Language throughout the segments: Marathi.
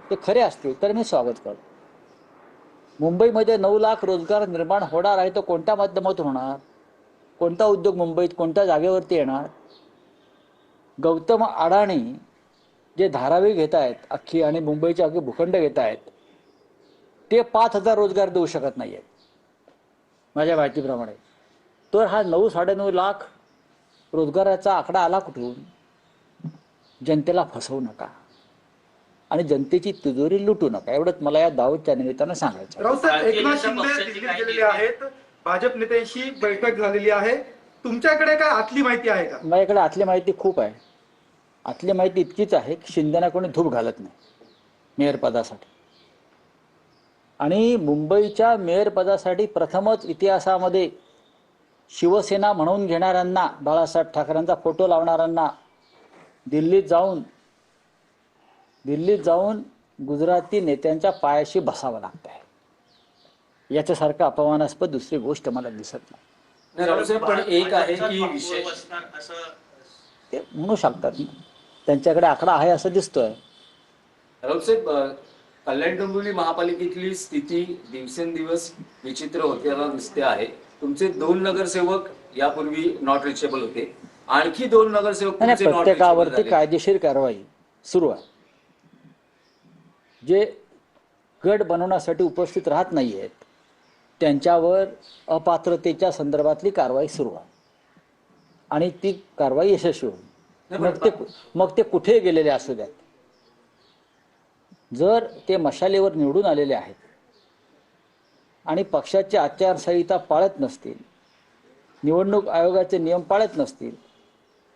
ते खरे असतील तर मी स्वागत करतो. मुंबईमध्ये 9 लाख रोजगार निर्माण होणार आहे, तो कोणत्या माध्यमातून होणार? कोणता उद्योग मुंबईत कोणत्या जागेवरती येणार? गौतम अडाणी जे धारावी घेत आहेत अख्खी आणि मुंबईचे अख्खे भूखंड घेत आहेत, ते 5,000 रोजगार देऊ शकत नाही आहेत माझ्या माहितीप्रमाणे. तर हा 9-9.5 लाख रोजगाराचा आकडा आला कुठून? जनतेला फसवू नका आणि जनतेची तिजोरी लुटू नका, एवढंच मला या दावतच्या निमित्तानं सांगायचं. राऊतसाहेब, एकनाथ शिंदे दिल्लीत गेलेले आहेत, भाजप नेत्यांशी बैठक झालेली आहे. तुमच्याकडे काय आतली माहिती आहे का? माझ्याकडे आतली माहिती खूप आहे. आतली माहिती इतकीच आहे की शिंदेना कोणी धूप घालत नाही मेयर पदासाठी. आणि मुंबईच्या मेयर पदासाठी प्रथमच इतिहासामध्ये शिवसेना म्हणून घेणाऱ्यांना, बाळासाहेब ठाकरेंचा फोटो लावणाऱ्यांना दिल्लीत जाऊन गुजराती नेत्यांच्या पायाशी बसावं लागत आहे. याच्यासारखं अपमानास्पद दुसरी गोष्ट मला दिसत नाही. पण एक आहे की विषय ते म्हणू शकतात ना, त्यांच्याकडे आकडा आहे असं दिसतोय. राऊतसाहेब, कल्याण डोंबिवली महापालिकेतली स्थिती दिवसेंदिवस विचित्र होताना दिसते आहे. तुमचे 2 नगरसेवक यापूर्वी नॉट रिचेबल होते, आणखी 2 नगरसेवक प्रत्येकावरती कायदेशीर कारवाई सुरू आहे. जे गट बनवण्यासाठी उपस्थित राहत नाही आहेत त्यांच्यावर अपात्रतेच्या संदर्भातली कारवाई सुरू आहे आणि ती कारवाई यशस्वी होईल. मग ते कुठे गेलेले असू द्यात, जर ते मशालीवर निवडून आलेले आहेत आणि पक्षाची आचारसंहिता पाळत नसतील, निवडणूक आयोगाचे नियम पाळत नसतील,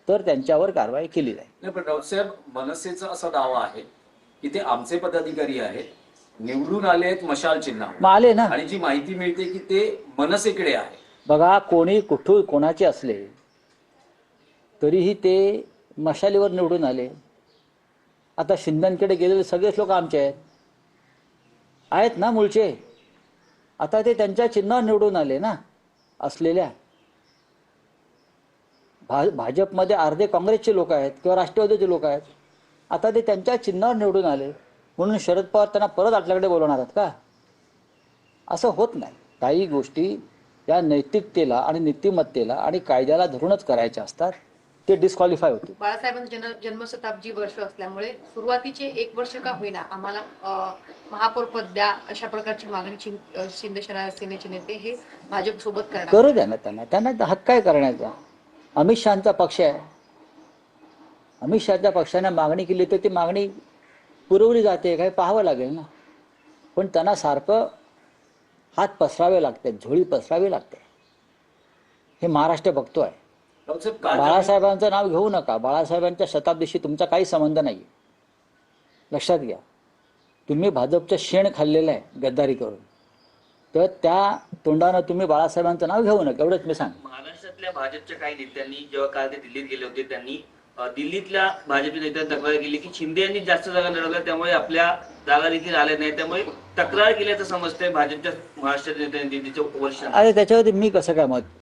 तर त्यांच्यावर कारवाई केली जाईल. नाही, पण राऊतसाहेब, मनसेचा असा दावा आहे की ते आमचे पदाधिकारी आहेत, निवडून आले आहेत मशाल चिन्ह, मग आले ना. आणि जी माहिती मिळते की ते मनसेकडे आहे. बघा, कोणी कुठून कोणाचे असले तरीही ते मशालीवर निवडून आले. आता शिंदेकडे गेलेले सगळेच लोक आमचे आहेत ना, मूळचे. आता ते त्यांच्या चिन्हावर निवडून आले ना असलेल्या. भाजपमध्ये अर्धे काँग्रेसचे लोक आहेत किंवा राष्ट्रवादीचे लोक आहेत. आता ते त्यांच्या चिन्हावर निवडून आले म्हणून शरद पवार त्यांना परत आपल्याकडे बोलवणार आहेत का? असं होत नाही. काही गोष्टी या नैतिकतेला आणि नीतिमत्तेला आणि कायद्याला धरूनच करायच्या असतात. ते डिस्क्वालिफाय होते. बाळासाहेबांचं जन्मशताब्दी वर्ष असल्यामुळे सुरुवातीचे 1 वर्ष का होईना आम्हाला महापौर पद द्या अशा प्रकारची मागणी शिंदे सेनेचे नेते हे भाजप सोबत करणार. करू द्या ना त्यांना हक्क आहे करण्याचा. अमित शहाचा पक्ष आहे. अमित शहाच्या पक्षाने मागणी केली तर ती मागणी पुरवली जाते काय पाहावं लागेल ना. पण त्यांना सारखं हात पसरावे लागते, झोळी पसरावी लागते. हे महाराष्ट्र बघतोय. बाळासाहेबांचं नाव घेऊ नका. बाळासाहेबांच्या शताब्दीशी तुमचा काही संबंध नाही. लक्षात घ्या. तुम्ही भाजपचं शेण खाल्लेलं आहे गद्दारी करून, तर त्या तोंडानं तुम्ही बाळासाहेबांचं नाव घेऊ नका, एवढंच मी सांग. महाराष्ट्रातल्या भाजपच्या काही नेत्यांनी जेव्हा काल ते दिल्लीत गेले होते, त्यांनी दिल्लीतल्या भाजपच्या नेत्यांनी तक्रार केली की शिंदे यांनी जास्त जागा लढवल्या, त्यामुळे आपल्या जागा देखील आल्या नाही, त्यामुळे तक्रार केल्याचं समजतंय भाजपच्या महाराष्ट्राच्या नेत्यांनी दिल्लीच्या वर्ष. अरे त्याच्यावरती मी कसं काय मत